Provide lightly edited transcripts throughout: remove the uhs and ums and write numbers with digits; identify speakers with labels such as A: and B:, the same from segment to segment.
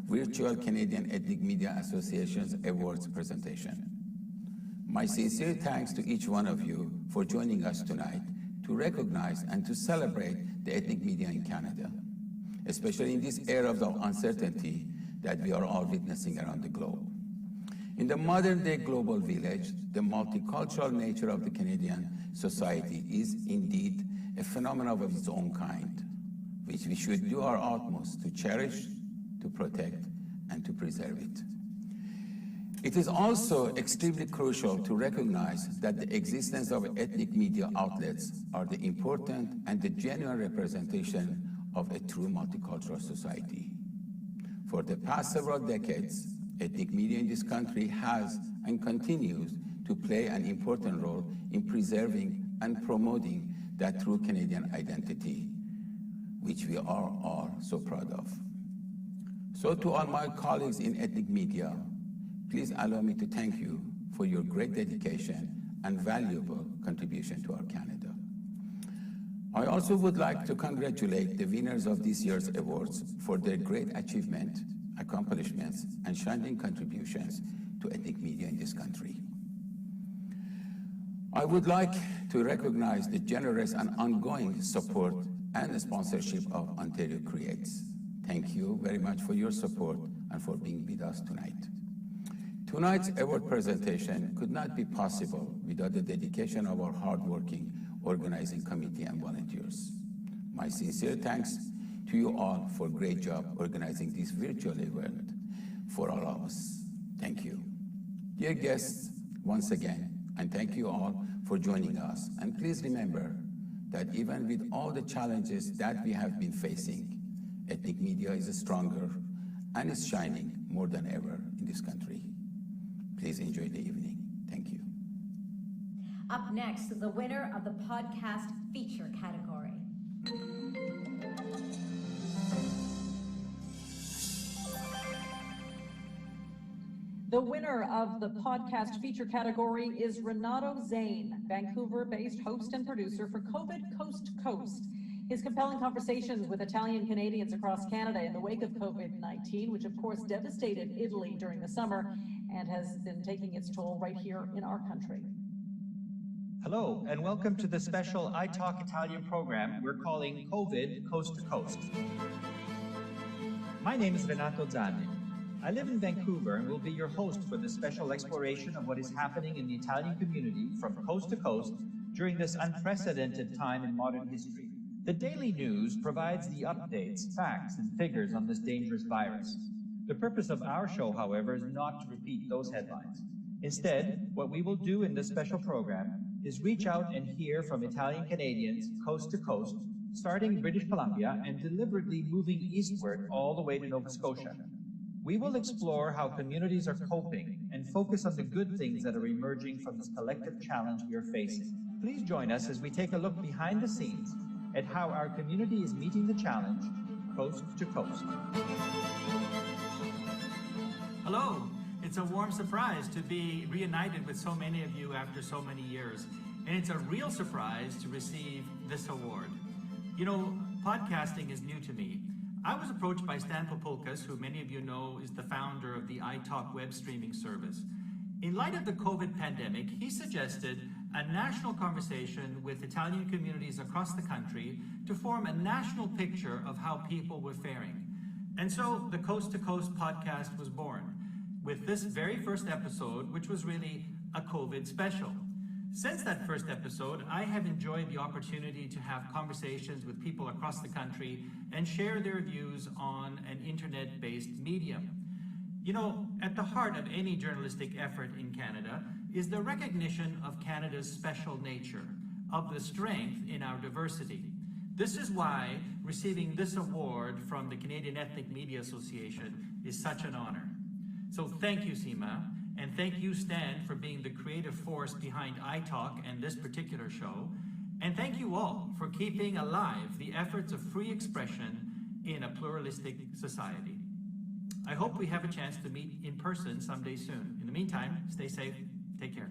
A: virtual Canadian Ethnic Media Association's awards presentation. My sincere thanks to each one of you for joining us tonight to recognize and to celebrate the ethnic media in Canada, especially in this era of uncertainty that we are all witnessing around the globe. In the modern-day global village, the multicultural nature of the Canadian society is indeed a phenomenon of its own kind, which we should do our utmost to cherish, to protect, and to preserve it. It is also extremely crucial to recognize that the existence of ethnic media outlets are the important and the genuine representation of a true multicultural society. For the past several decades, ethnic media in this country has and continues to play an important role in preserving and promoting that true Canadian identity, which we are all so proud of. So to all my colleagues in ethnic media, please allow me to thank you for your great dedication and valuable contribution to our Canada. I also would like to congratulate the winners of this year's awards for their great achievement, accomplishments, and shining contributions to ethnic media in this country. I would like to recognize the generous and ongoing support and sponsorship of Ontario Creates. Thank you very much for your support and for being with us tonight. Tonight's award presentation could not be possible without the dedication of our hardworking organizing committee and volunteers. My sincere thanks to you all for a great job organizing this virtual event for all of us. Thank you. Dear guests, once again, and thank you all for joining us. And please remember that even with all the challenges that we have been facing, ethnic media is stronger and is shining more than ever in this country. Please enjoy the evening. Thank you.
B: Up next is the winner of the podcast feature category.
C: The winner of the podcast feature category is Renato Zane, Vancouver-based host and producer for COVID Coast to Coast. His compelling conversations with Italian Canadians across Canada in the wake of COVID-19, which of course devastated Italy during the summer and has been taking its toll right here in our country.
D: Hello, and welcome to the special I Talk Italian program we're calling COVID Coast to Coast. My name is Renato Zane. I live in Vancouver and will be your host for this special exploration of what is happening in the Italian community from coast to coast during this unprecedented time in modern history. The Daily News provides the updates, facts, and figures on this dangerous virus. The purpose of our show, however, is not to repeat those headlines. Instead, what we will do in this special program is reach out and hear from Italian Canadians coast to coast, starting in British Columbia and deliberately moving eastward all the way to Nova Scotia. We will explore how communities are coping and focus on the good things that are emerging from this collective challenge we are facing. Please join us as we take a look behind the scenes at how our community is meeting the challenge coast to coast.
E: Hello. It's a warm surprise to be reunited with so many of you after so many years. And it's a real surprise to receive this award. You know, podcasting is new to me. I was approached by Stan Popolkas, who many of you know is the founder of the iTalk web streaming service. In light of the COVID pandemic, he suggested a national conversation with Italian communities across the country to form a national picture of how people were faring. And so the Coast to Coast podcast was born, with this very first episode, which was really a COVID special. Since that first episode, I have enjoyed the opportunity to have conversations with people across the country and share their views on an internet-based medium. You know, at the heart of any journalistic effort in Canada is the recognition of Canada's special nature, of the strength in our diversity. This is why receiving this award from the Canadian Ethnic Media Association is such an honor. So thank you, CEMA, and thank you, Stan, for being the creative force behind iTalk and this particular show. And thank you all for keeping alive the efforts of free expression in a pluralistic society. I hope we have a chance to meet in person someday soon. In the meantime, stay safe, take care.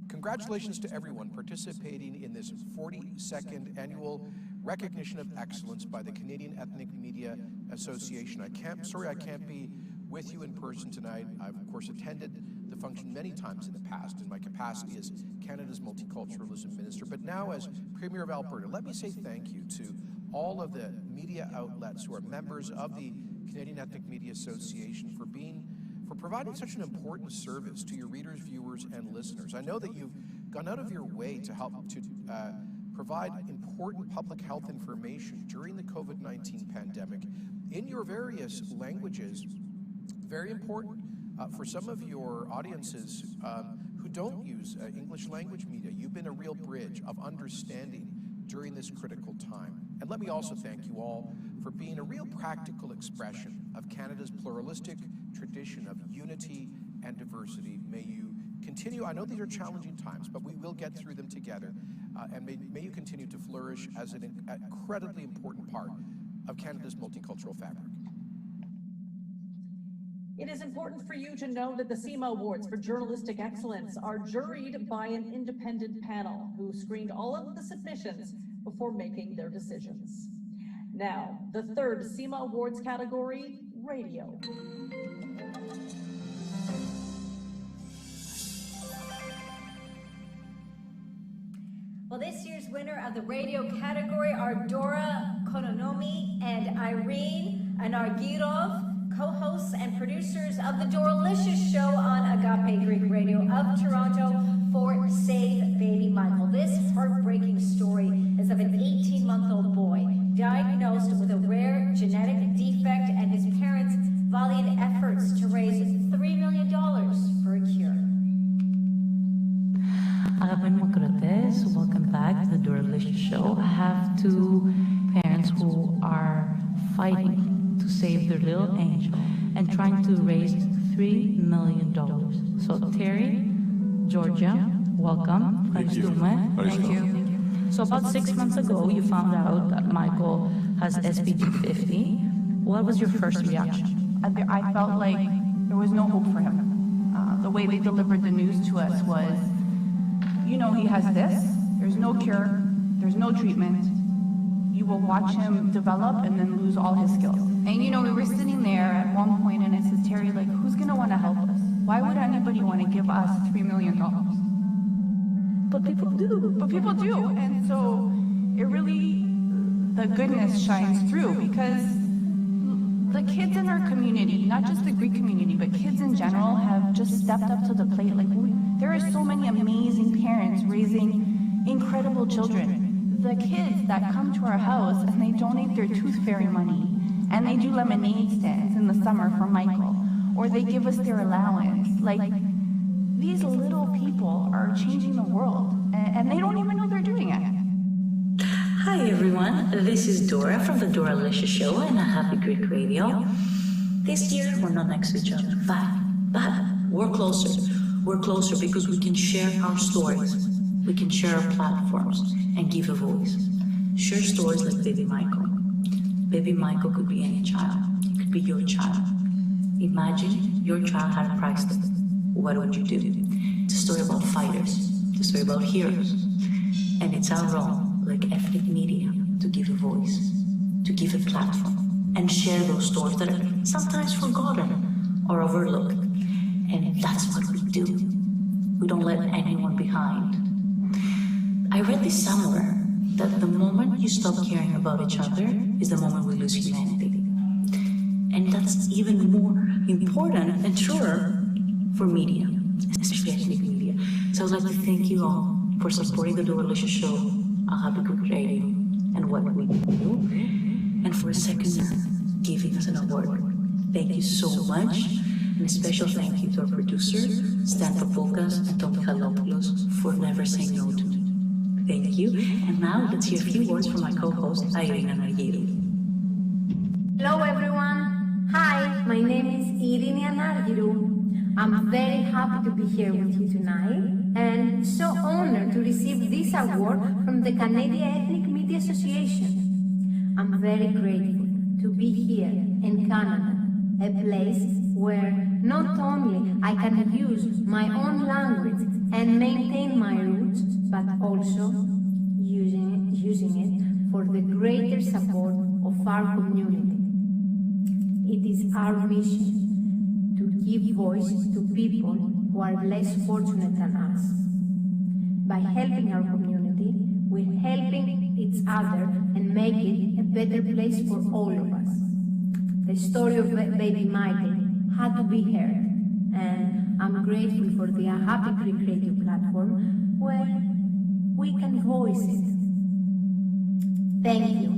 F: Congratulations to everyone participating in this 42nd annual recognition of excellence by the Canadian Ethnic Media Association. I can't be with you in person tonight. I've, of course, attended the function many times in the past in my capacity as Canada's Multiculturalism Minister, but now as Premier of Alberta. Let me say thank you to all of the media outlets who are members of the Canadian Ethnic Media Association for providing such an important service to your readers, viewers, and listeners. I know that you've gone out of your way to help to provide important public health information during the COVID-19 pandemic in your various languages. Very important for some of your audiences who don't use English language media. You've been a real bridge of understanding during this critical time. And let me also thank you all for being a real practical expression of Canada's pluralistic tradition of unity and diversity. May you continue, I know these are challenging times, but we will get through them together, and may you continue to flourish as an incredibly important part of Canada's multicultural fabric.
C: It is important for you to know that the CEMA Awards for Journalistic Excellence are juried by an independent panel who screened all of the submissions before making their decisions. Now, the third CEMA Awards category, radio.
B: Well, this year's winner of the radio category are Dora Kononomi and Irene Anargirov, co-hosts and producers of the Doralicious Show on Agape Greek Radio of Toronto for Save Baby Michael. This heartbreaking story is of an 18-month-old boy diagnosed with a rare genetic defect and his parents' valiant efforts to raise $3 million for a cure.
G: Agapen Macrotes, welcome back to the Doralicious Show. I have two parents who are fighting to save their little angel and trying to raise $3 million. So Terry, Georgia, welcome.
H: Thank you.
G: Thank you. So about 6 months ago, you found out that Michael has SPG 50. What was your first reaction?
I: I felt like there was no hope for him. The way they delivered the news to us was, you know, he has this, there's no cure, there's no treatment. You will watch him develop and then lose all his skills. And you know, we were sitting there at one point and it says, Terry, like, who's gonna wanna help us? Why would anybody wanna give us $3 million?
G: But people do.
I: But people do, and so it really, the goodness shines through because the kids in our community, not just the Greek community, but kids in general have just stepped up to the plate. Like, there are so many amazing parents raising incredible children. The kids that come to our house and they donate their tooth fairy money and they do lemonade stands in the summer for Michael, or they give us their allowance. Like, these little people are changing the world and they don't even know they're doing it.
G: Hi everyone, this is Dora from the Doralicious Show and Happy Greek Radio. This year we're not next to each other, but we're closer. We're closer because we can share our stories. We can share our platforms and give a voice. Share stories like Baby Michael. Baby Michael could be any child. It could be your child. Imagine your child had a price tag. What would you do? It's a story about fighters. It's a story about heroes. And it's our role, like ethnic media, to give a voice, to give a platform, and share those stories that are sometimes forgotten or overlooked. And that's what we do. We don't let anyone behind. I read this somewhere that the moment you stop caring about each other is the moment we lose humanity. And that's even more important and truer for media, especially ethnic media. So I'd like to thank you all for supporting the Doralicious Show on Happy Greek Radio and what we do, and for a second giving us an award. Thank you so much, and a special thank you to our producer, Stan Papoukas and Tom Michalopoulos, for never saying no to me. Thank you, and now let's hear a few words from my co-host, Irene Anargirov.
J: Hello everyone. Hi, my name is Irene Anargirov. I'm very happy to be here with you tonight and so honored to receive this award from the Canadian Ethnic Media Association. I'm very grateful to be here in Canada, a place where not only I can use my own language and maintain my roots, but also using it for the greater support of our community. It is our mission to give voice to people who are less fortunate than us. By helping our community, we're helping each other and make it a better place for all of us. The story of baby Michael had to be heard, and I'm grateful for the Happy Greek Radio platform where we can voice it. Thank you,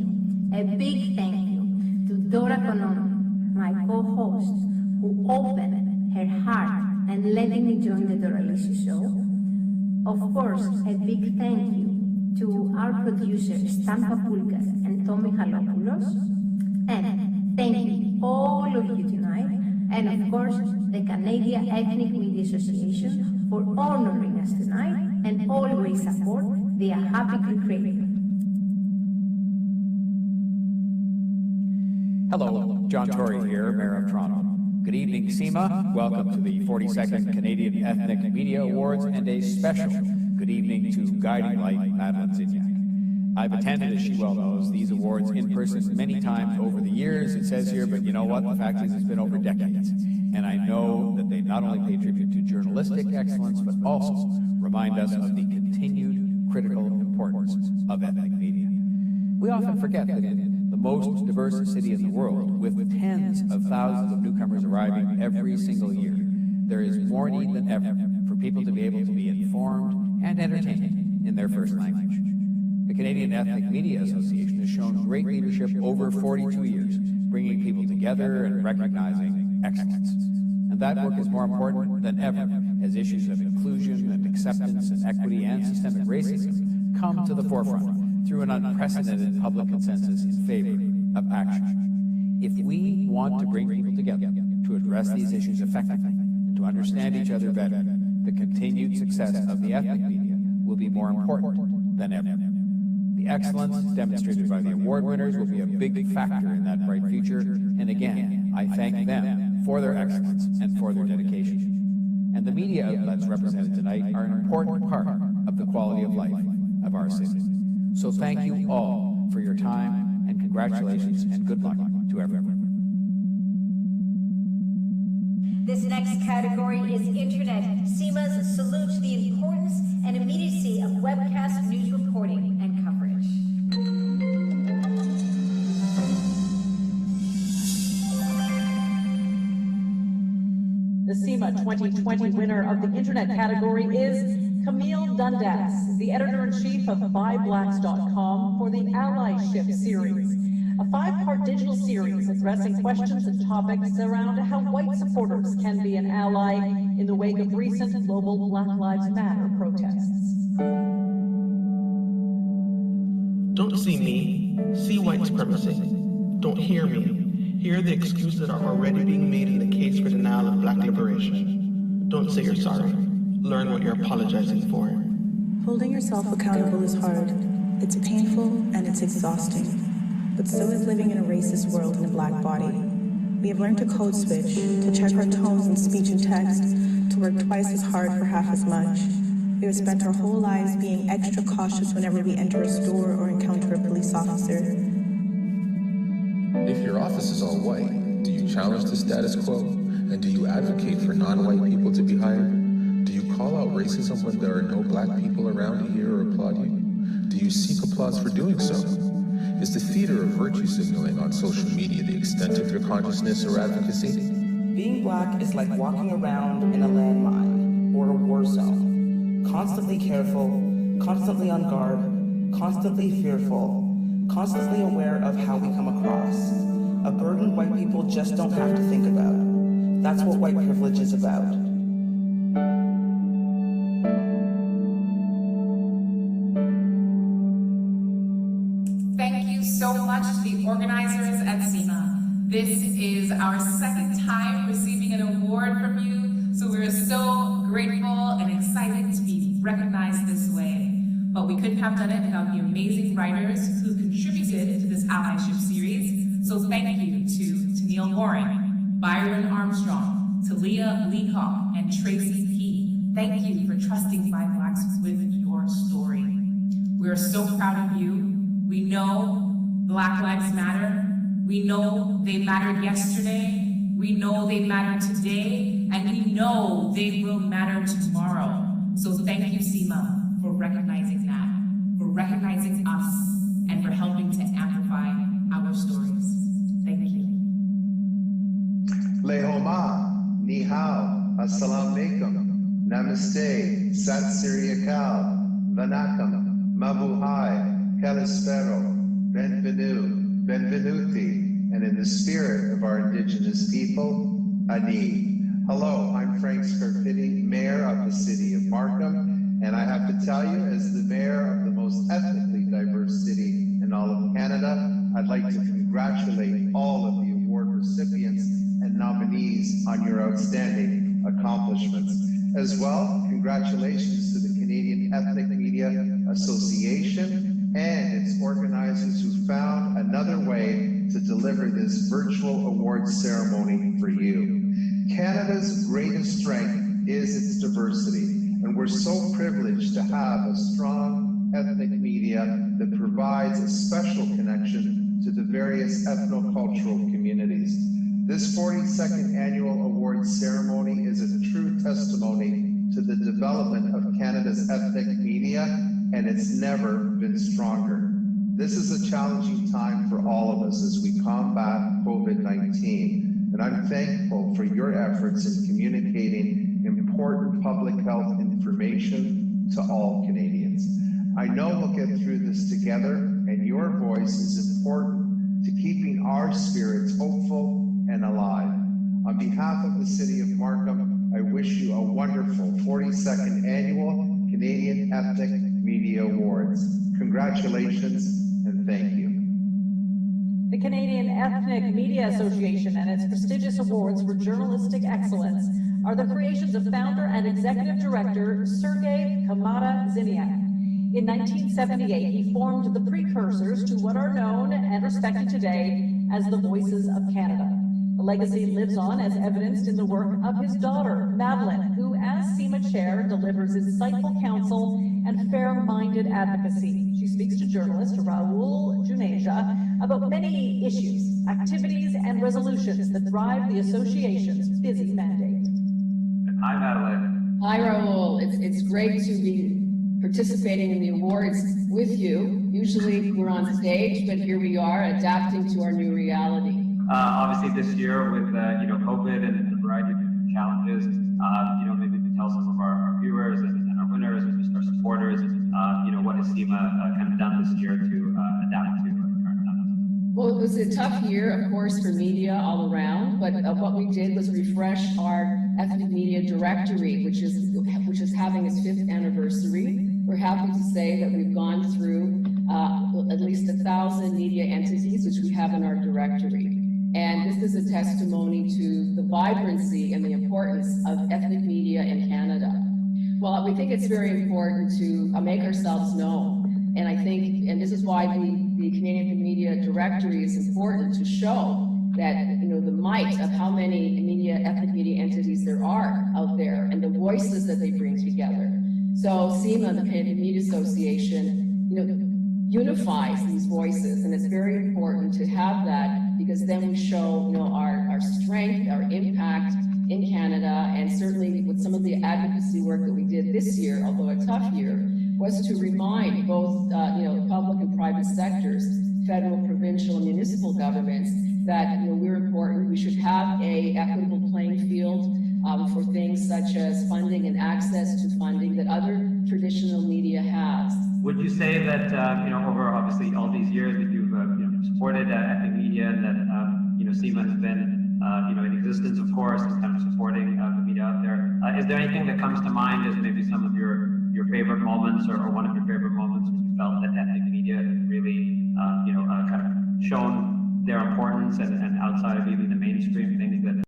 J: a big thank you to Dora Konono, my co-host, who opened her heart and letting me join the Dora Lisha Show. Of course, a big thank you to our producers Stan Papulkas and Tommy Halopoulos. And thank you all of you tonight, and of course the Canadian Ethnic Media Association for honoring us tonight and always support the Happy Greek Radio.
H: Hello, John Tory here, Mayor of Toronto. Good evening, CEMA. Welcome to the 42nd Canadian Ethnic Media Awards and a special good evening to Guiding Light Madeline Zinyak. I've attended, as she well knows, these awards in person many times over the years, it says here, but you know what? The fact is it's been over decades. And I know that they not only pay tribute to journalistic excellence, but also remind us of the continued critical importance of ethnic media. We often forget that in the most diverse city in the world, with tens of thousands of newcomers arriving every single year, there is more need than ever for people to be able to be informed and entertained in their first language. The Canadian Ethnic Media Association has shown great leadership over 42 years, bringing people together and recognizing excellence. And that work is more important than ever as issues of inclusion and acceptance and equity and systemic racism come to the forefront through an unprecedented public consensus in favor of action. If we want to bring people together to address these issues effectively and to understand each other better, the continued success of the ethnic media will be more important than ever. The excellence demonstrated by the award winners will be a big factor in that bright future, and again, I thank them for their excellence and for their dedication. And the media outlets represented tonight are an important part of the quality of life of our city. So thank you all for your time, and congratulations and good luck to everyone.
B: This next category is Internet. CEMA's salute to the importance and immediacy of webcast news reporting and coverage.
C: The CEMA 2020 winner of the Internet category is Camille Dundas, the editor-in-chief of BuyBlacks.com for the Allyship series, a 5-part digital series addressing questions and topics around how white supporters can be an ally in the wake of recent global Black Lives Matter protests.
K: Don't see me, see white supremacy. Don't hear me, hear the excuses that are already being made in the case for denial of Black liberation. Don't say you're sorry, learn what you're apologizing for.
L: Holding yourself accountable is hard. It's painful and it's exhausting. But so is living in a racist world in a Black body. We have learned to code switch, to check our tones in speech and text, to work twice as hard for half as much. We have spent our whole lives being extra cautious whenever we enter a store or encounter a police officer.
M: If your office is all white, do you challenge the status quo? And do you advocate for non-white people to be hired? Do you call out racism when there are no Black people around to hear or applaud you? Do you seek applause for doing so? Is the theater of virtue signaling on social media the extent of your consciousness or advocacy?
N: Being Black is like walking around in a landmine or a war zone. Constantly careful, constantly on guard, constantly fearful, constantly aware of how we come across. A burden white people just don't have to think about. That's what white privilege is about.
O: So much to the organizers at CEMA. This is our second time receiving an award from you, so we're so grateful and excited to be recognized this way. But we couldn't have done it without the amazing writers who contributed to this allyship series. So thank you to Neil Moring, Byron Armstrong, Talia Leacock, and Tracy P. Thank you for trusting BuyBlacks with your story. We're so proud of you. We know Black Lives Matter. We know they mattered yesterday. We know they matter today. And we know they will matter tomorrow. So thank you, CEMA, for recognizing that, for recognizing us, and for helping to amplify our stories. Thank you.
P: Lehoma, Ni Hao, Assalamu Alaikum, Namaste, Sat Sri Akal, Vanakkam, Mabuhay, Kalispero, Benvenu, Benvenuti, and in the spirit of our indigenous people, Ani. Hello, I'm Frank Scarpitti, Mayor of the City of Markham, and I have to tell you, as the Mayor of the most ethnically diverse city in all of Canada, I'd like to congratulate all of the award recipients and nominees on your outstanding accomplishments. As well, congratulations to the Canadian Ethnic Media Association and its organizers who found another way to deliver this virtual awards ceremony for you. Canada's greatest strength is its diversity, and we're so privileged to have a strong ethnic media that provides a special connection to the various ethnocultural communities. This 42nd annual awards ceremony is a true testimony to the development of Canada's ethnic media, and it's never been stronger. This is a challenging time for all of us as we combat COVID-19, and I'm thankful for your efforts in communicating important public health information to all Canadians. I know we'll get through this together, and your voice is important to keeping our spirits hopeful and alive. On behalf of the City of Markham, I wish you a wonderful 42nd Annual Canadian Ethnic Media Awards. Congratulations and thank you.
C: The Canadian Ethnic Media Association and its prestigious awards for journalistic excellence are the creations of founder and executive director Sergei Kamara-Ziniak. In 1978, he formed the precursors to what are known and respected today as the Voices of Canada. The legacy lives on as evidenced in the work of his daughter, Madeline, who as CEMA chair delivers insightful counsel and fair-minded advocacy. She speaks to journalist Raul Juneja about many issues, activities, and resolutions that drive the association's busy mandate.
Q: Hi, Madeline.
R: Hi, Raul. It's great to be participating in the awards with you. Usually we're on stage, but here we are adapting to our new reality.
Q: Obviously this year with COVID and a variety of different challenges, maybe we tell some of our viewers and our winners and just our supporters, what has CEMA kind of done this year to adapt to the current times?
R: Well, it was a tough year, of course, for media all around, but what we did was refresh our ethnic media directory, which is having its 5th anniversary. We're happy to say that we've gone through at least 1,000 media entities, which we have in our directory. And this is a testimony to the vibrancy and the importance of ethnic media in Canada. Well, we think it's very important to make ourselves known. And I think, and this is why the Canadian Media Directory is important to show that, the might of how many ethnic media entities there are out there and the voices that they bring together. So CEMA, the Canadian Media Association, unifies these voices, and it's very important to have that because then we show, our strength, our impact in Canada, and certainly with some of the advocacy work that we did this year, although a tough year, was to remind both, the public and private sectors, federal, provincial, and municipal governments that, we're important. We should have a equitable playing field for things such as funding and access to funding that other traditional media has.
Q: Would you say that, over obviously all these years that you've supported ethnic media and that, CEMA has been, in existence, of course, and kind of supporting the media out there, is there anything that comes to mind as maybe some of your favorite moments or one of your favorite moments when you felt that ethnic media has really, kind of shown their importance and outside of even the mainstream things that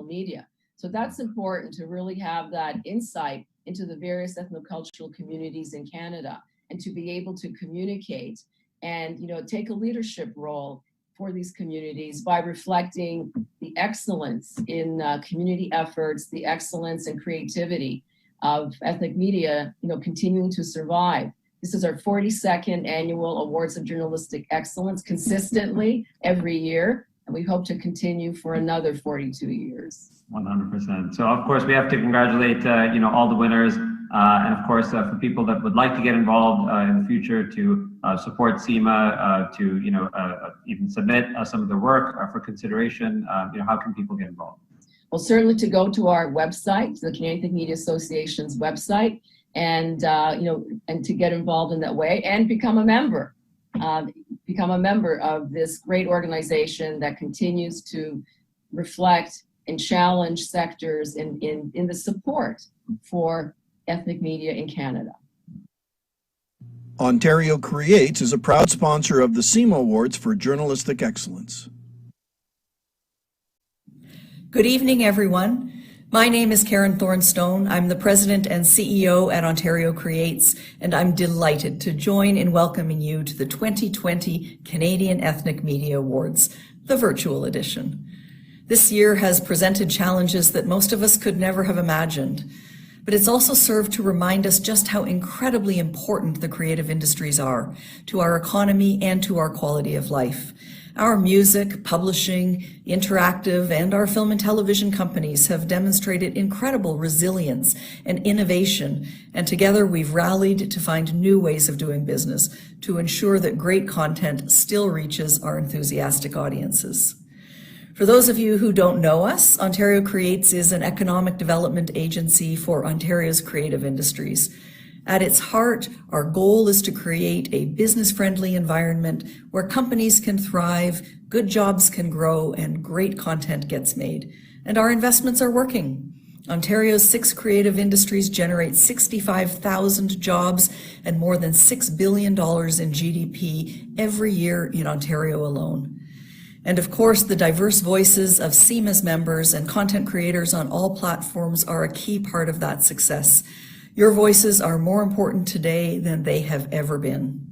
R: media. So that's important to really have that insight into the various ethnocultural communities in Canada, and to be able to communicate and, take a leadership role for these communities by reflecting the excellence in community efforts, the excellence and creativity of ethnic media, continuing to survive. This is our 42nd annual Awards of Journalistic Excellence, consistently every year, and we hope to continue for another 42 years.
Q: 100%. So of course we have to congratulate all the winners, and of course for people that would like to get involved in the future to support CEMA, to even submit some of their work for consideration. How can people get involved?
R: Well, certainly to go to our website, the Canadian Ethnic Media Association's website, and and to get involved in that way and become a member. Become a member of this great organization that continues to reflect and challenge sectors in the support for ethnic media in Canada.
S: Ontario Creates is a proud sponsor of the CEMA Awards for Journalistic Excellence.
T: Good evening, everyone. My name is Karen Thornstone. I'm the President and CEO at Ontario Creates, and I'm delighted to join in welcoming you to the 2020 Canadian Ethnic Media Awards, the virtual edition. This year has presented challenges that most of us could never have imagined, but it's also served to remind us just how incredibly important the creative industries are to our economy and to our quality of life. Our music, publishing, interactive, and our film and television companies have demonstrated incredible resilience and innovation, and together we've rallied to find new ways of doing business to ensure that great content still reaches our enthusiastic audiences. For those of you who don't know us, Ontario Creates is an economic development agency for Ontario's creative industries. At its heart, our goal is to create a business-friendly environment where companies can thrive, good jobs can grow, and great content gets made. And our investments are working. Ontario's 6 creative industries generate 65,000 jobs and more than $6 billion in GDP every year in Ontario alone. And of course, the diverse voices of CEMA's members and content creators on all platforms are a key part of that success. Your voices are more important today than they have ever been.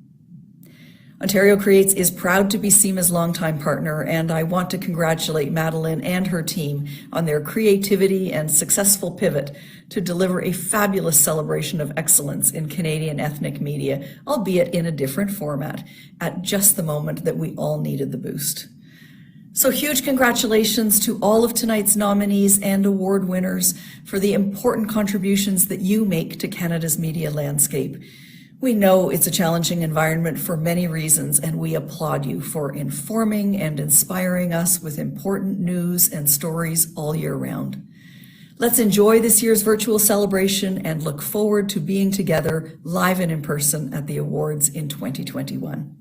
T: Ontario Creates is proud to be CEMA's longtime partner, and I want to congratulate Madeline and her team on their creativity and successful pivot to deliver a fabulous celebration of excellence in Canadian ethnic media, albeit in a different format, at just the moment that we all needed the boost. So huge congratulations to all of tonight's nominees and award winners for the important contributions that you make to Canada's media landscape. We know it's a challenging environment for many reasons, and we applaud you for informing and inspiring us with important news and stories all year round. Let's enjoy this year's virtual celebration and look forward to being together live and in person at the awards in 2021.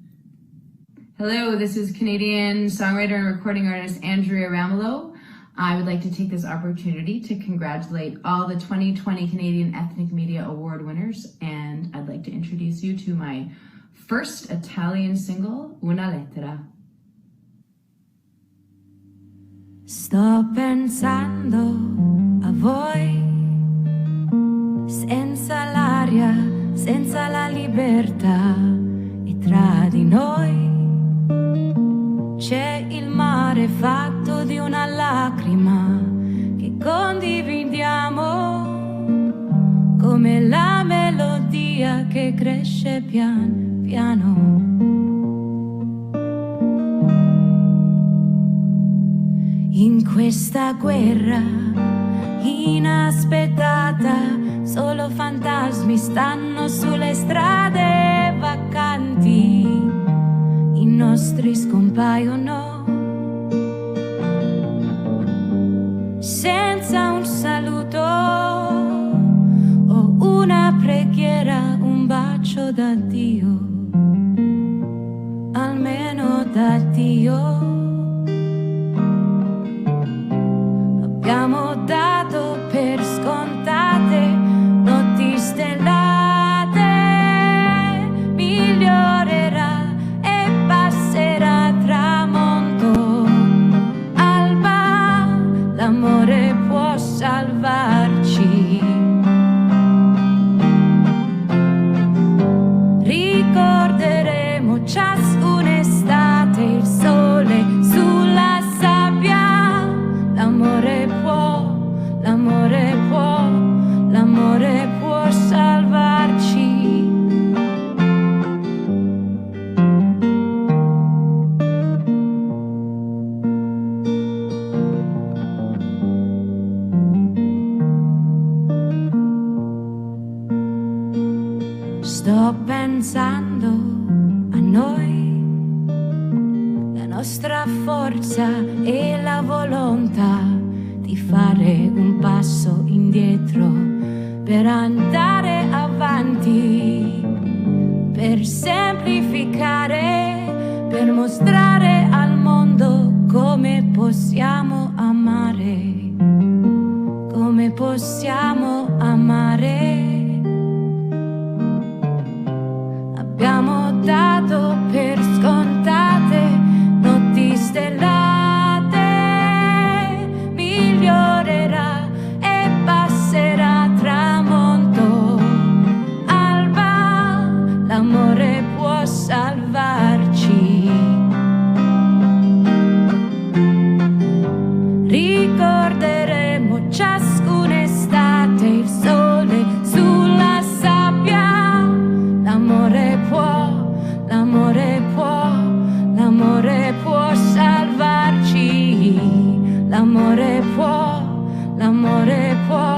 U: Hello, this is Canadian songwriter and recording artist Andrea Ramelow. I would like to take this opportunity to congratulate all the 2020 Canadian Ethnic Media Award winners, and I'd like to introduce you to my first Italian single, Una lettera.
V: Sto pensando a voi, senza l'aria, senza la libertà, e tra di noi c'è il mare fatto di una lacrima che condividiamo, come la melodia che cresce pian piano. In questa guerra inaspettata, solo fantasmi stanno sulle strade vacanti. I nostri scompaiono senza un saluto o una preghiera, un bacio d'addio, almeno d'addio. Abbiamo dato per scontate notti stellate, migliorerà e passerà tramonto, alba, l'amore può salvarci. pensando a noi, la nostra forza e la volontà di fare un passo indietro per andare avanti, per semplificare, per mostrare al mondo come possiamo amare, come possiamo amare. Abbiamo dato per scontate notti stellate, migliorerà e passerà tramonto, alba, l'amore può salvarci. Ricorderemo ciascuna estate il sole sulla sabbia, l'amore può, l'amore può, l'amore può salvarci, l'amore può, l'amore può,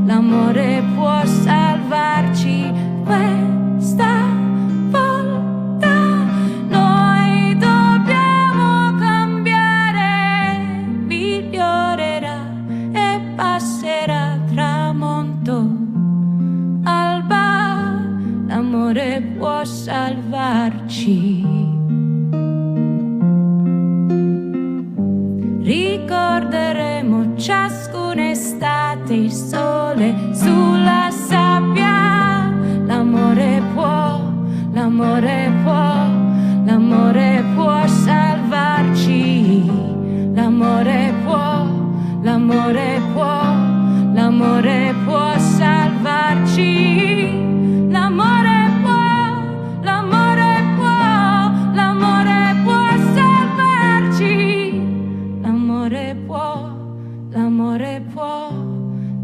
V: l'amore può salvarci. Questa volta noi dobbiamo cambiare, migliorerà e passerà tramonto, alba, l'amore può salvarci. Ricorderemo ciascuna estate il sole sulla sabbia, l'amore può, l'amore può, l'amore può salvarci, l'amore può, l'amore può, l'amore può salvarci, l'amore può, l'amore può, l'amore può salvarci, l'amore può, l'amore può,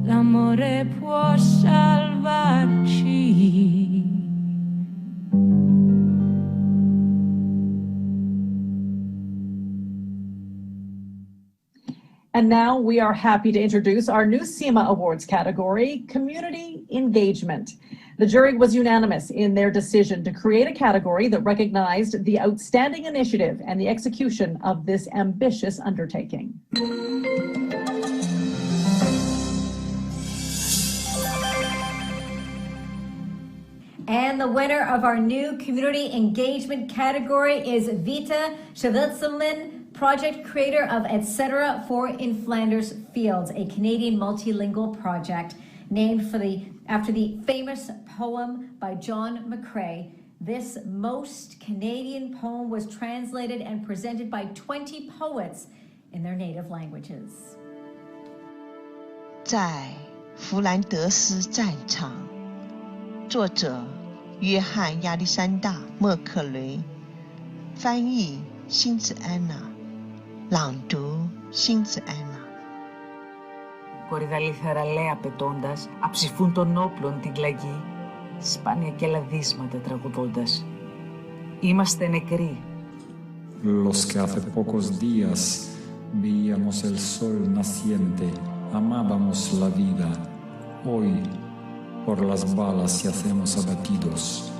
V: l'amore può salvarci.
C: And now we are happy to introduce our new CEMA Awards category, Community Engagement. The jury was unanimous in their decision to create a category that recognized the outstanding initiative and the execution of this ambitious undertaking.
B: And the winner of our new community engagement category is Vita Schwitzelman, project creator of Etc. for in Flanders Fields, a Canadian multilingual project named after the famous poem by John McCrae. This most Canadian poem was translated and presented by 20 poets in their native languages.
A: 在弗兰德斯战场，作者约翰亚历山大·莫克雷，翻译辛子安娜，朗读辛子安娜。
D: Κορυδαλή θεραλέα πετώντας, αψηφούν των όπλων την κλαγή, σπάνια και λαδίσματα τραγουδώντας. Είμαστε νεκροί.
W: Los que hace pocos días veíamos el sol naciente, amábamos la vida, hoy por las balas yacemos abatidos.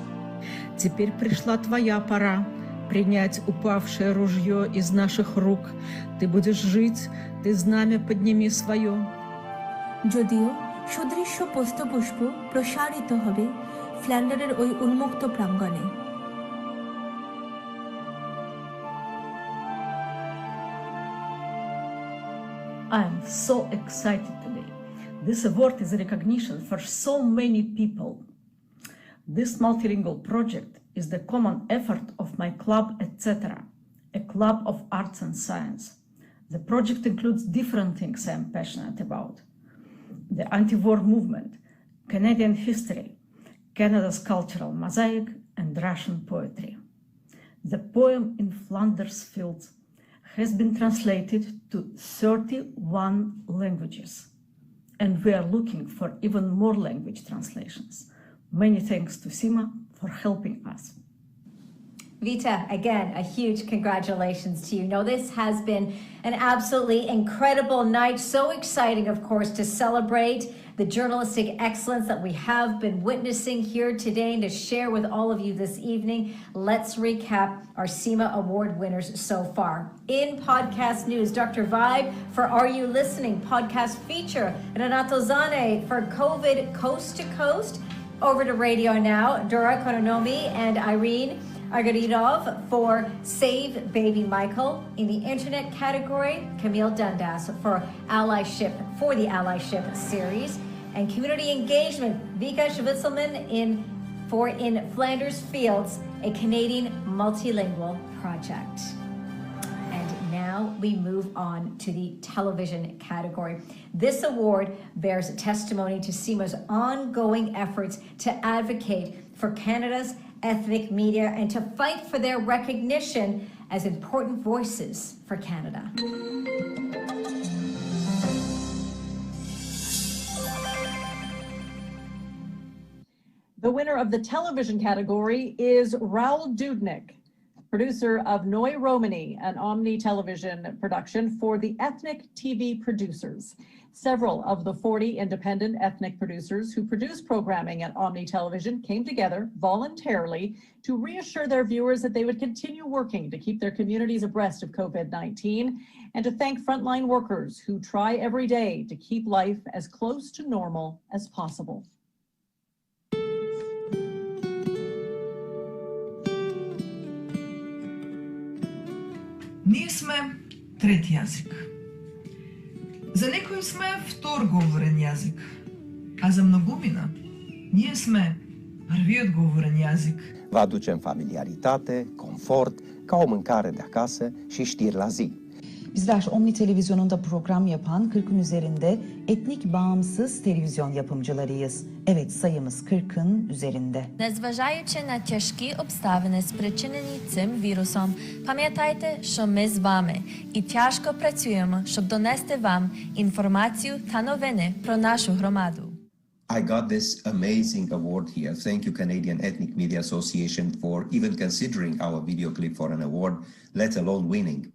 X: Теперь пришла твоя пора принять упавшее ружье из наших рук. Ты будешь жить, ты знамя подними свое.
Y: যদিও সুদৃশ্য পুষ্পপুষ্প প্রসারিত হবে ফ্ল্যান্ডারের ওই উন্মুক্ত প্রাঙ্গণে।
Z: I am so excited today. This award is a recognition for so many people. This multilingual project is the common effort of my club, etc., a club of arts and science. The project includes different things I am passionate about: the anti-war movement, Canadian history, Canada's cultural mosaic, and Russian poetry. The poem In Flanders Fields has been translated to 31 languages, and we are looking for even more language translations. Many thanks to CEMA for helping us.
B: Vita, again, a huge congratulations to you. No, this has been an absolutely incredible night. So exciting, of course, to celebrate the journalistic excellence that we have been witnessing here today and to share with all of you this evening. Let's recap our CEMA Award winners so far. In podcast news, Dr. Vibe for Are You Listening? Podcast feature, Renato Zane for COVID Coast to Coast. Over to radio now, Dora Kononomi and Irene Argaridov for Save Baby Michael. In the internet category, Camille Dundas for the Allyship series. And community engagement, Vika Schwitzelman in Flanders Fields, a Canadian multilingual project. And now we move on to the television category. This award bears testimony to CEMA's ongoing efforts to advocate for Canada's ethnic media and to fight for their recognition as important voices for Canada.
C: The winner of the television category is Raoul Dudnik, producer of Noi Romani, an Omni television production for the ethnic TV producers. Several of the 40 independent ethnic producers who produce programming at Omni Television came together voluntarily to reassure their viewers that they would continue working to keep their communities abreast of COVID-19 and to thank frontline workers who try every day to keep life as close to normal as possible.
E: Ние сме трети язик. За некои сме втор говорен јазик, а за многумина ние сме prviot говорен јазик.
F: Vă aducem familiaritate, confort, ca o mâncare de acasă și știri la zi.
G: Bizler Omni Televizyonu'nda program yapan 40'ın üzerinde etnik bağımsız televizyon yapımcılarıyız. Evet, sayımız 40'ın üzerinde.
H: Незважаючи на тяжкі обставини, спричинені цим вірусом, пам'ятайте, що ми з вами і тяжко працюємо, щоб донести вам інформацію та новини про нашу громаду.
F: I got this amazing award here. Thank you, Canadian Ethnic Media Association, for even considering our video clip for an award, let alone winning.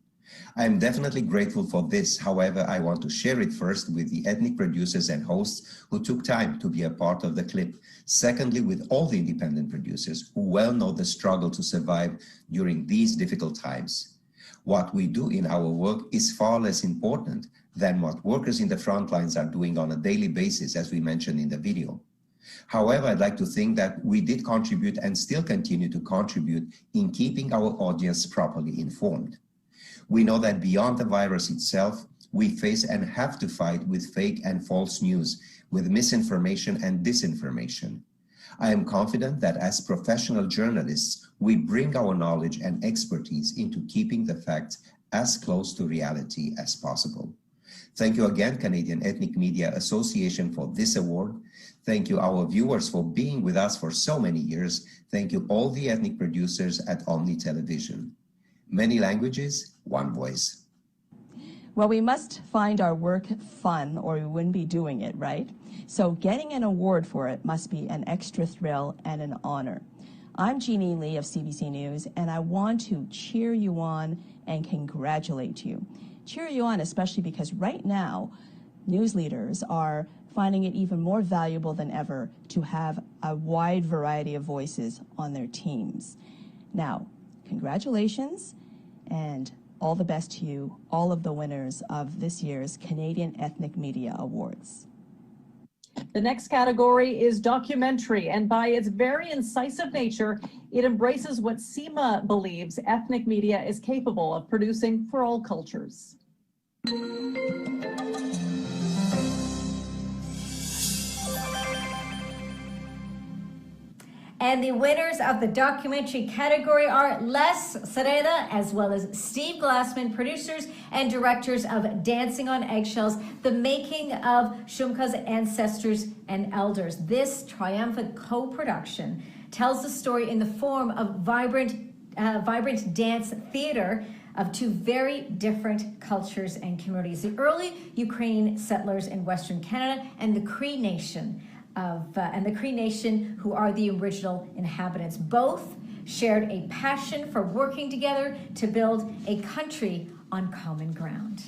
F: I am definitely grateful for this. However, I want to share it first with the ethnic producers and hosts who took time to be a part of the clip. Secondly, with all the independent producers who well know the struggle to survive during these difficult times. What we do in our work is far less important than what workers in the front lines are doing on a daily basis, as we mentioned in the video. However, I'd like to think that we did contribute and still continue to contribute in keeping our audience properly informed. We know that beyond the virus itself, we face and have to fight with fake and false news, with misinformation and disinformation. I am confident that as professional journalists, we bring our knowledge and expertise into keeping the facts as close to reality as possible. Thank you again, Canadian Ethnic Media Association, for this award. Thank you, our viewers, for being with us for so many years. Thank you, all the ethnic producers at Omni Television. Many languages, one voice.
I: Well, we must find our work fun or we wouldn't be doing it, right? So getting an award for it must be an extra thrill and an honor. I'm Jeannie Lee of CBC News, and I want to cheer you on and congratulate you. Cheer you on especially because right now, news leaders are finding it even more valuable than ever to have a wide variety of voices on their teams. Now, congratulations and all the best to you, all of the winners of this year's Canadian Ethnic Media Awards.
C: The next category is documentary, and by its very incisive nature, it embraces what CEMA believes ethnic media is capable of producing for all cultures.
B: And the winners of the documentary category are Les Sereda as well as Steve Glassman, producers and directors of Dancing on Eggshells, The Making of Shumka's Ancestors and Elders. This triumphant co-production tells the story in the form of vibrant dance theater of two very different cultures and communities. The early Ukrainian settlers in Western Canada and the Cree Nation who are the original inhabitants. Both shared a passion for working together to build a country on common ground.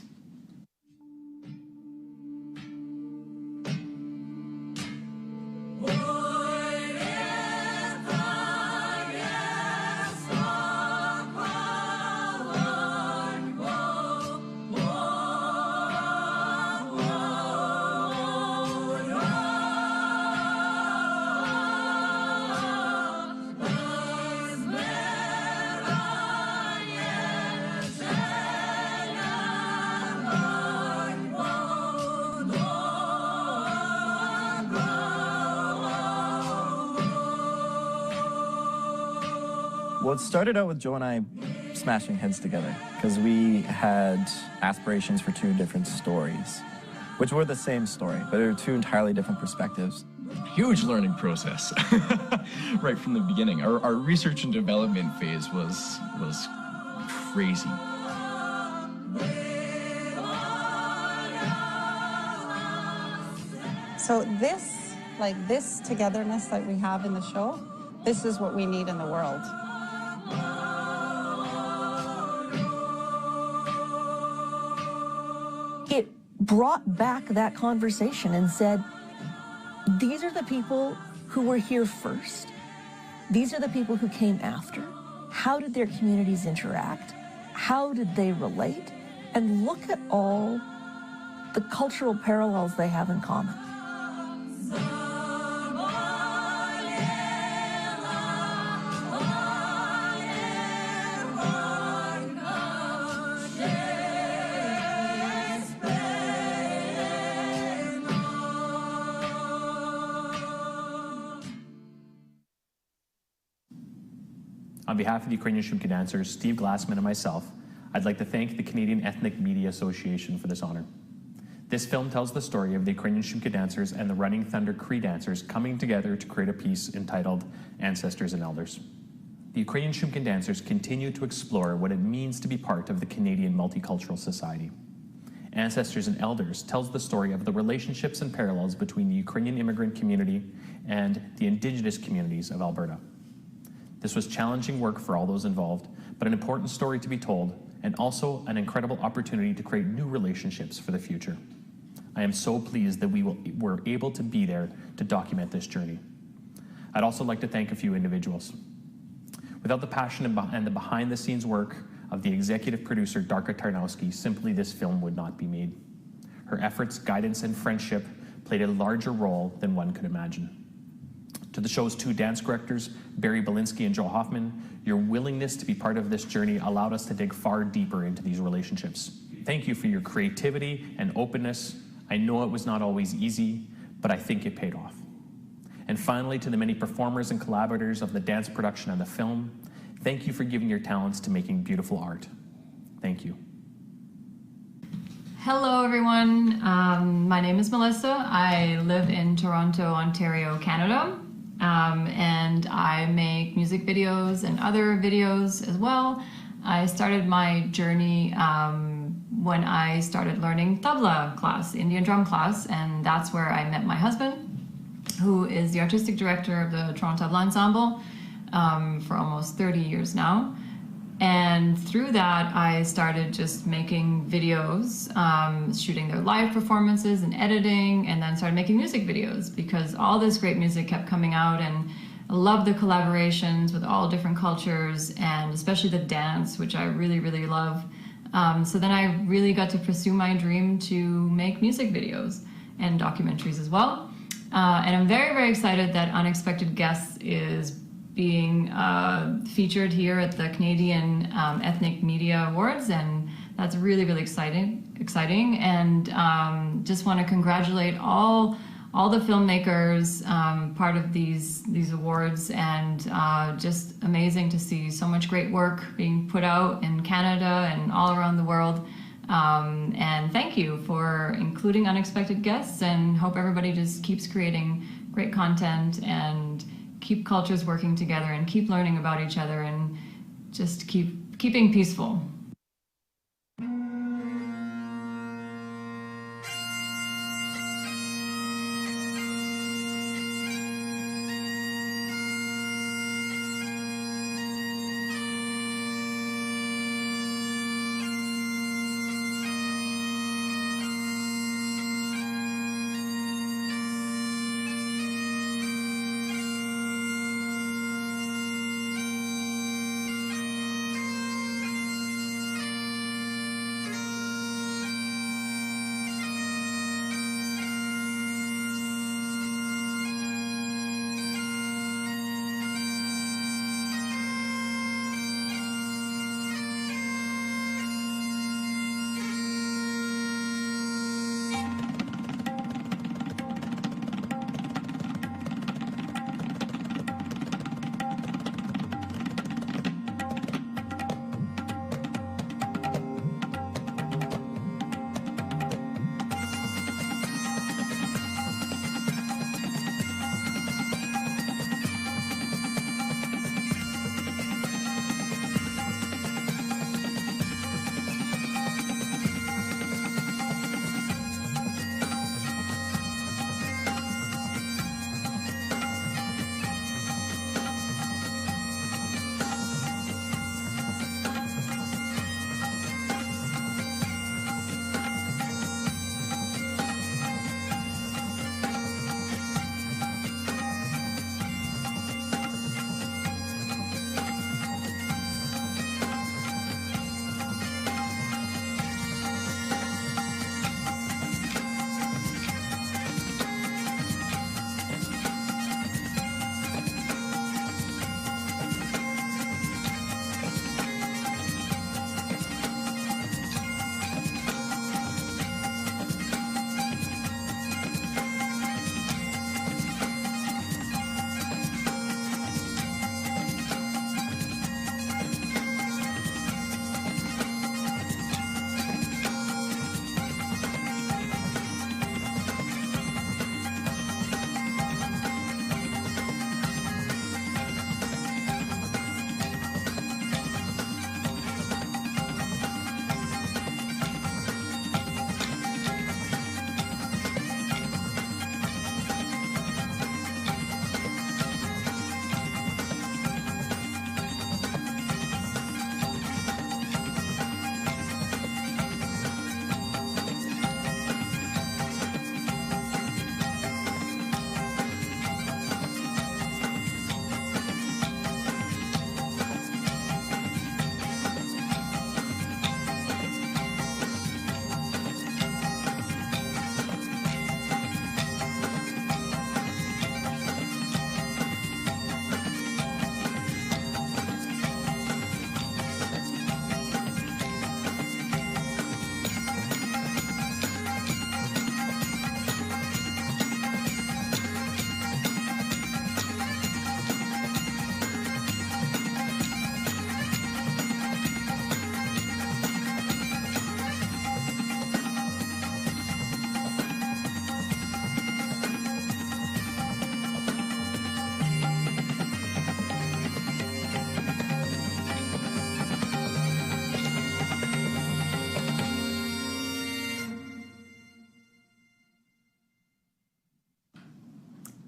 J: Well, it started out with Joe and I smashing heads together because we had aspirations for two different stories, which were the same story, but they were two entirely different perspectives.
K: Huge learning process right from the beginning. Our research and development phase was crazy.
L: So this togetherness that we have in the show, this is what we need in the world.
M: It brought back that conversation and said, these are the people who were here first. These are the people who came after. How did their communities interact? How did they relate? And look at all the cultural parallels they have in common.
N: On behalf of the Ukrainian Shumka dancers, Steve Glassman and myself, I'd like to thank the Canadian Ethnic Media Association for this honor. This film tells the story of the Ukrainian Shumka dancers and the Running Thunder Cree dancers coming together to create a piece entitled Ancestors and Elders. The Ukrainian Shumka dancers continue to explore what it means to be part of the Canadian multicultural society. Ancestors and Elders tells the story of the relationships and parallels between the Ukrainian immigrant community and the Indigenous communities of Alberta. This was challenging work for all those involved, but an important story to be told, and also an incredible opportunity to create new relationships for the future. I am so pleased that we were able to be there to document this journey. I'd also like to thank a few individuals. Without the passion and the behind-the-scenes work of the executive producer, Darka Tarnowski, simply this film would not be made. Her efforts, guidance, and friendship played a larger role than one could imagine. To the show's two dance directors, Barry Belinsky and Joe Hoffman, your willingness to be part of this journey allowed us to dig far deeper into these relationships. Thank you for your creativity and openness. I know it was not always easy, but I think it paid off. And finally, to the many performers and collaborators of the dance production and the film, thank you for giving your talents to making beautiful art. Thank you.
U: Hello, everyone. My name is Melissa. I live in Toronto, Ontario, Canada. And I make music videos and other videos as well. I started my journey when I started learning tabla class, Indian drum class, and that's where I met my husband, who is the artistic director of the Toronto Tabla Ensemble for almost 30 years now. And through that, I started just making videos, shooting their live performances and editing, and then started making music videos because all this great music kept coming out, and I love the collaborations with all different cultures, and especially the dance, which I really, really love. So then I really got to pursue my dream to make music videos and documentaries as well. And I'm very, very excited that Unexpected Guests is being featured here at the Canadian Ethnic Media Awards, and that's really, really exciting. And just want to congratulate all the filmmakers part of these awards, and just amazing to see so much great work being put out in Canada and all around the world. And thank you for including Unexpected Guests, and hope everybody just keeps creating great content and keep cultures working together and keep learning about each other and just keeping peaceful.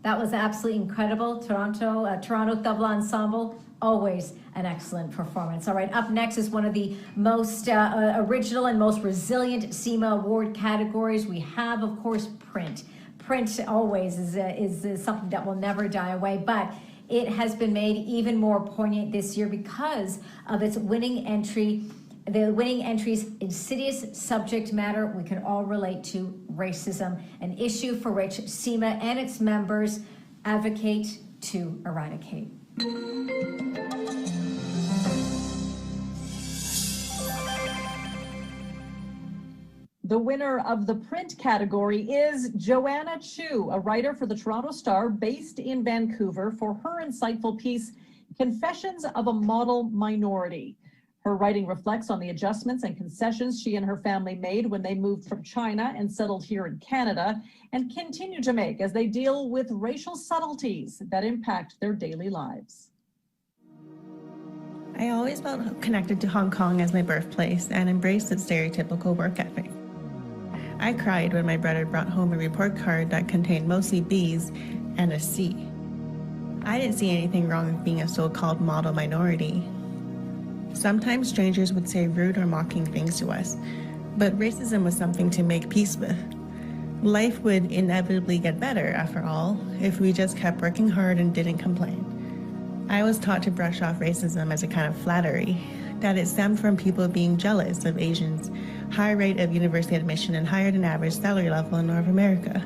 B: That was absolutely incredible. Toronto Tabla Ensemble, always an excellent performance. All right, up next is one of the most original and most resilient CEMA award categories. We have, of course, print. Print always is something that will never die away, but it has been made even more poignant this year because of its winning entry. The winning entry's insidious subject matter we can all relate to: racism, an issue for which CEMA and its members advocate to eradicate.
C: The winner of the print category is Joanna Chu, a writer for the Toronto Star based in Vancouver, for her insightful piece, Confessions of a Model Minority. Her writing reflects on the adjustments and concessions she and her family made when they moved from China and settled here in Canada, and continue to make as they deal with racial subtleties that impact their daily lives.
O: I always felt connected to Hong Kong as my birthplace and embraced its stereotypical work ethic. I cried when my brother brought home a report card that contained mostly B's and a C. I didn't see anything wrong with being a so-called model minority. Sometimes strangers would say rude or mocking things to us, but racism was something to make peace with. Life would inevitably get better, after all, if we just kept working hard and didn't complain. I was taught to brush off racism as a kind of flattery, that it stemmed from people being jealous of Asians' high rate of university admission and higher than average salary level in North America.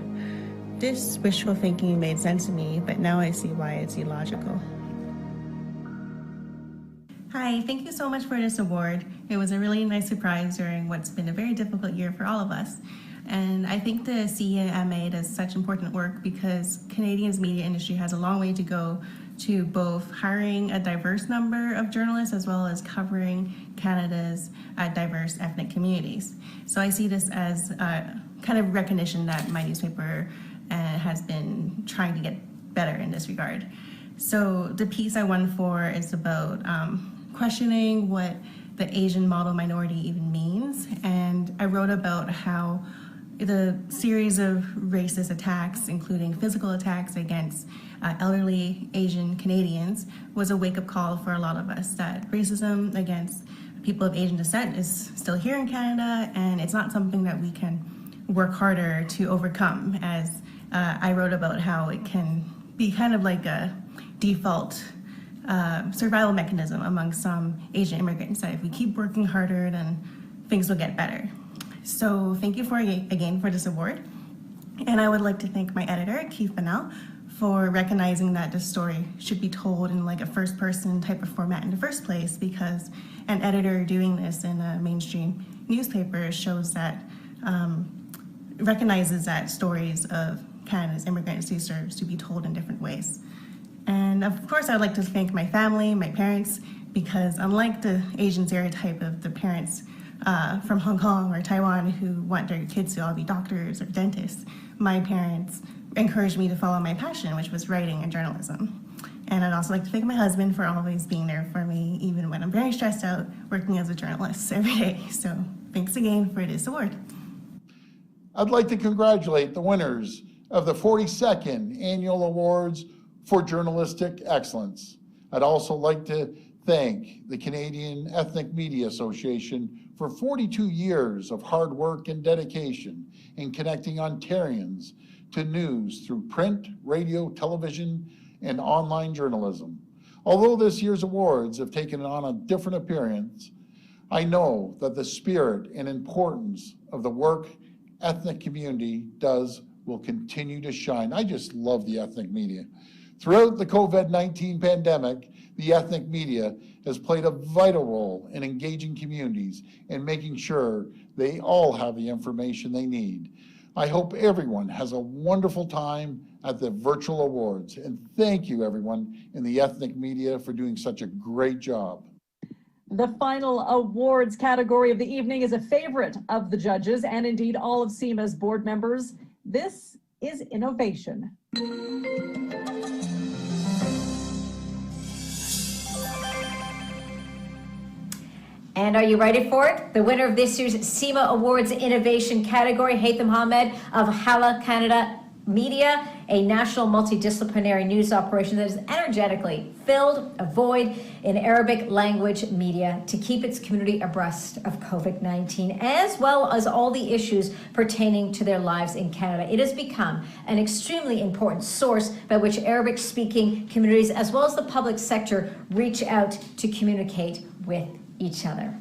O: This wishful thinking made sense to me, but now I see why it's illogical. Hi, thank you so much for this award. It was a really nice surprise during what's been a very difficult year for all of us. And I think the CEMA does such important work because Canadians' media industry has a long way to go to both hiring a diverse number of journalists as well as covering Canada's diverse ethnic communities. So I see this as kind of recognition that my newspaper has been trying to get better in this regard. So the piece I won for is about questioning what the Asian model minority even means. And I wrote about how the series of racist attacks, including physical attacks against elderly Asian Canadians, was a wake-up call for a lot of us that racism against people of Asian descent is still here in Canada, and it's not something that we can work harder to overcome, as I wrote about how it can be kind of like a default survival mechanism among some Asian immigrants, that if we keep working harder, then things will get better. So thank you again for this award. And I would like to thank my editor, Keith Bennell, for recognizing that this story should be told in like a first person type of format in the first place, because an editor doing this in a mainstream newspaper shows that, recognizes that stories of Canada's immigrants deserves to be told in different ways. And of course, I'd like to thank my family, my parents, because unlike the Asian stereotype of the parents from Hong Kong or Taiwan who want their kids to all be doctors or dentists, my parents encouraged me to follow my passion, which was writing and journalism. And I'd also like to thank my husband for always being there for me, even when I'm very stressed out working as a journalist every day. So thanks again for this award.
P: I'd like to congratulate the winners of the 42nd Annual Awards for Journalistic Excellence. I'd also like to thank the Canadian Ethnic Media Association for 42 years of hard work and dedication in connecting Ontarians to news through print, radio, television, and online journalism. Although this year's awards have taken on a different appearance, I know that the spirit and importance of the work ethnic community does will continue to shine. I just love the ethnic media. Throughout the COVID-19 pandemic, the ethnic media has played a vital role in engaging communities and making sure they all have the information they need. I hope everyone has a wonderful time at the virtual awards, and thank you everyone in the ethnic media for doing such a great job.
C: The final awards category of the evening is a favorite of the judges and indeed all of CEMA's board members. This is innovation.
B: And are you ready for it? The winner of this year's CEMA Awards Innovation category, Haitham Ahmed of Hala Canada, Media, a national multidisciplinary news operation that has energetically filled a void in Arabic language media to keep its community abreast of COVID-19, as well as all the issues pertaining to their lives in Canada. It has become an extremely important source by which Arabic-speaking communities, as well as the public sector, reach out to communicate with each other.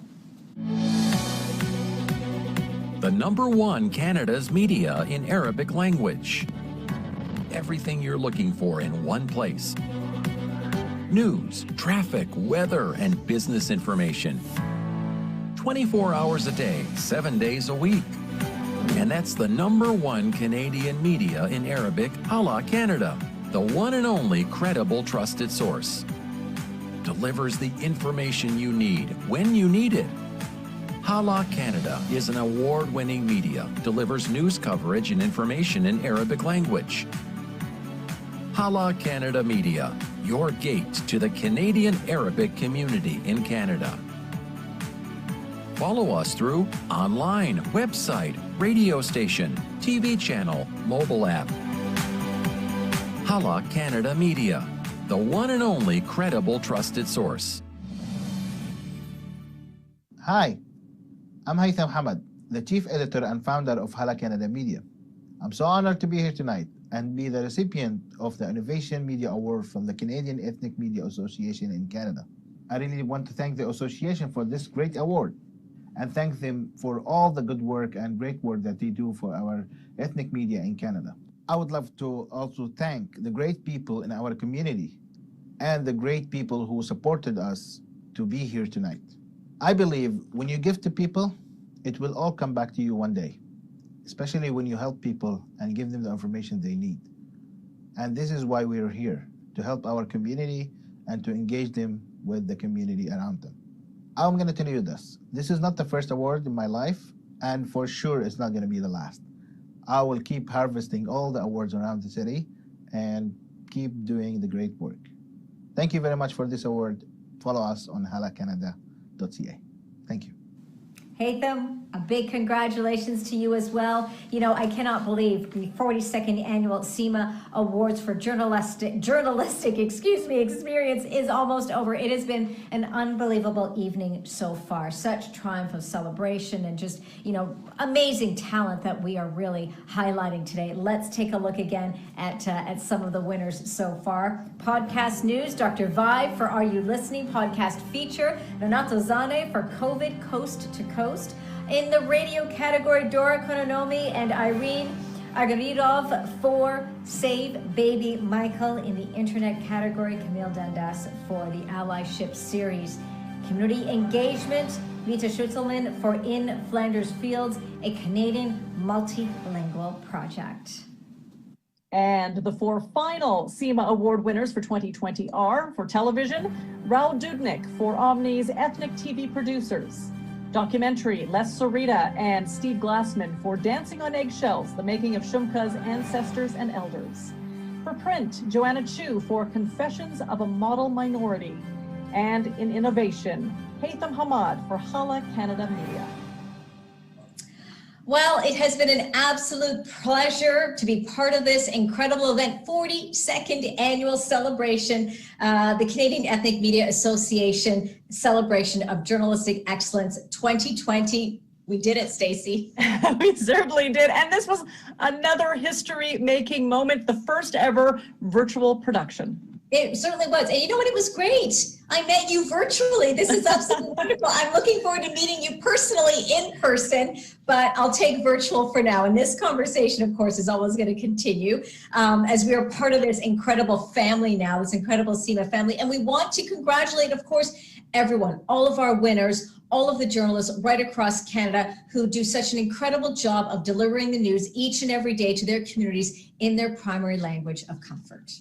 A: The #1 Canada's media in Arabic language. Everything you're looking for in one place. News, traffic, weather, and business information. 24 hours a day, 7 days a week. And that's the #1 Canadian media in Arabic, Hala Canada, the one and only credible, trusted source. Delivers the information you need when you need it. Hala Canada is an award-winning media, delivers news coverage and information in Arabic language. Hala Canada Media, your gate to the Canadian Arabic community in Canada. Follow us through online, website, radio station, TV channel, mobile app. Hala Canada Media, the one and only credible, trusted source.
Q: Hi, I'm Haytham Hamad, the Chief Editor and Founder of Hala Canada Media. I'm so honored to be here tonight and be the recipient of the Innovation Media Award from the Canadian Ethnic Media Association in Canada. I really want to thank the association for this great award and thank them for all the good work and great work that they do for our ethnic media in Canada. I would love to also thank the great people in our community and the great people who supported us to be here tonight. I believe when you give to people, it will all come back to you one day, especially when you help people and give them the information they need. And this is why we are here, to help our community and to engage them with the community around them. I'm going to tell you this. This is not the first award in my life, and for sure it's not going to be the last. I will keep harvesting all the awards around the city and keep doing the great work. Thank you very much for this award. Follow us on halacanada.ca. Thank you.
B: Haytham, a big congratulations to you as well. You know, I cannot believe the 42nd annual CEMA Awards for journalistic experience is almost over. It has been an unbelievable evening so far. Such triumph of celebration and just, you know, amazing talent that we are really highlighting today. Let's take a look again at some of the winners so far. Podcast News, Dr. Vibe for Are You Listening? Podcast Feature, Renato Zane for COVID Coast to Coast. In the radio category, Dora Kononomi and Irene Agaridov for Save Baby Michael. In the internet category, Camille Dundas for the Allyship series. Community engagement, Vita Schutzelman for In Flanders Fields, a Canadian multilingual project.
C: And the 4 final CEMA Award winners for 2020 are, for television, Raul Dudnik for Omni's Ethnic TV Producers. Documentary, Les Sorita and Steve Glassman for Dancing on Eggshells, the making of Shumka's ancestors and elders. For print, Joanna Chu for Confessions of a Model Minority. And in innovation, Haytham Hamad for Hala Canada Media.
B: Well, it has been an absolute pleasure to be part of this incredible event, 42nd annual celebration, the Canadian Ethnic Media Association celebration of journalistic excellence 2020. We did it, Stacey.
C: We certainly did. And this was another history-making moment, the first ever virtual production.
B: It certainly was. And you know what? It was great. I met you virtually. This is absolutely wonderful. I'm looking forward to meeting you personally in person, but I'll take virtual for now. And this conversation, of course, is always going to continue as we are part of this incredible family now, this incredible CEMA family. And we want to congratulate, of course, everyone, all of our winners, all of the journalists right across Canada who do such an incredible job of delivering the news each and every day to their communities in their primary language of comfort.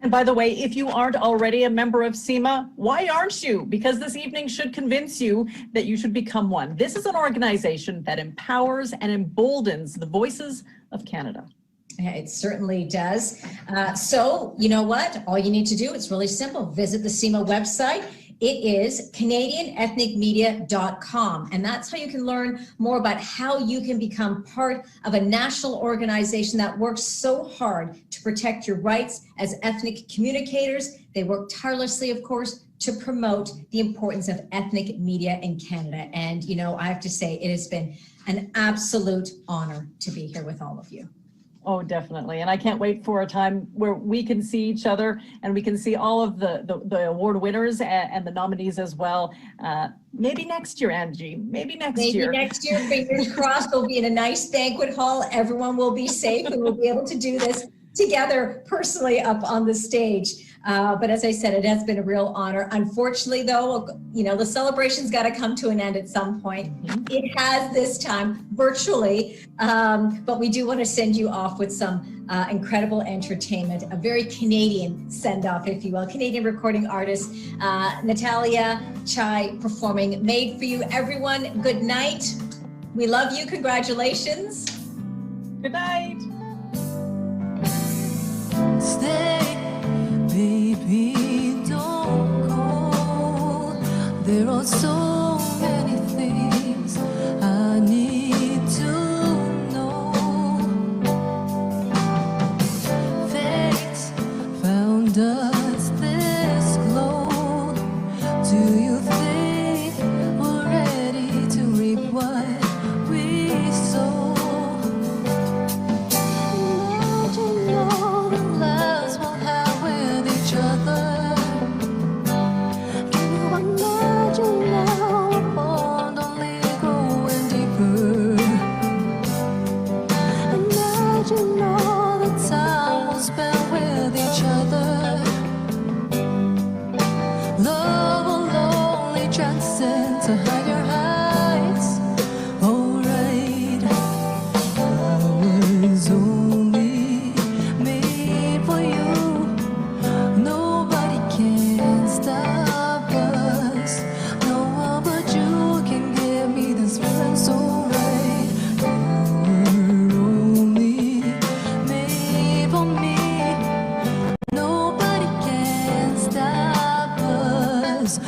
C: And by the way, if you aren't already a member of CEMA, why aren't you? Because this evening should convince you that you should become one. This is an organization that empowers and emboldens the voices of Canada.
B: Yeah, it certainly does. So you know what? All you need to do, it's really simple. Visit the CEMA website. It is CanadianEthnicMedia.com, and that's how you can learn more about how you can become part of a national organization that works so hard to protect your rights as ethnic communicators. They work tirelessly, of course, to promote the importance of ethnic media in Canada. And, you know, I have to say, it has been an absolute honor to be here with all of you.
C: Oh, definitely. And I can't wait for a time where we can see each other and we can see all of the award winners and the nominees as well. Maybe next year, Angie. Maybe next year.
B: Maybe next year, fingers crossed, we'll be in a nice banquet hall. Everyone will be safe and we'll be able to do this together personally up on the stage. But as I said, it has been a real honor. Unfortunately, though, you know, the celebration's got to come to an end at some point. It has this time virtually, but we do want to send you off with some incredible entertainment, a very Canadian send-off, if you will. Canadian recording artist Natalia Chai performing Made For You. Everyone, good night. We love you. Congratulations.
C: Good night.
D: Stay, baby, don't go. There are so many things I need to know. Fate found us this close. Do you think we're ready to reap what we sow? To hide your heights, alright. I was only made for you. Nobody can stop us. No one but you can give me this feeling so right. You're only made for me. Nobody can stop us.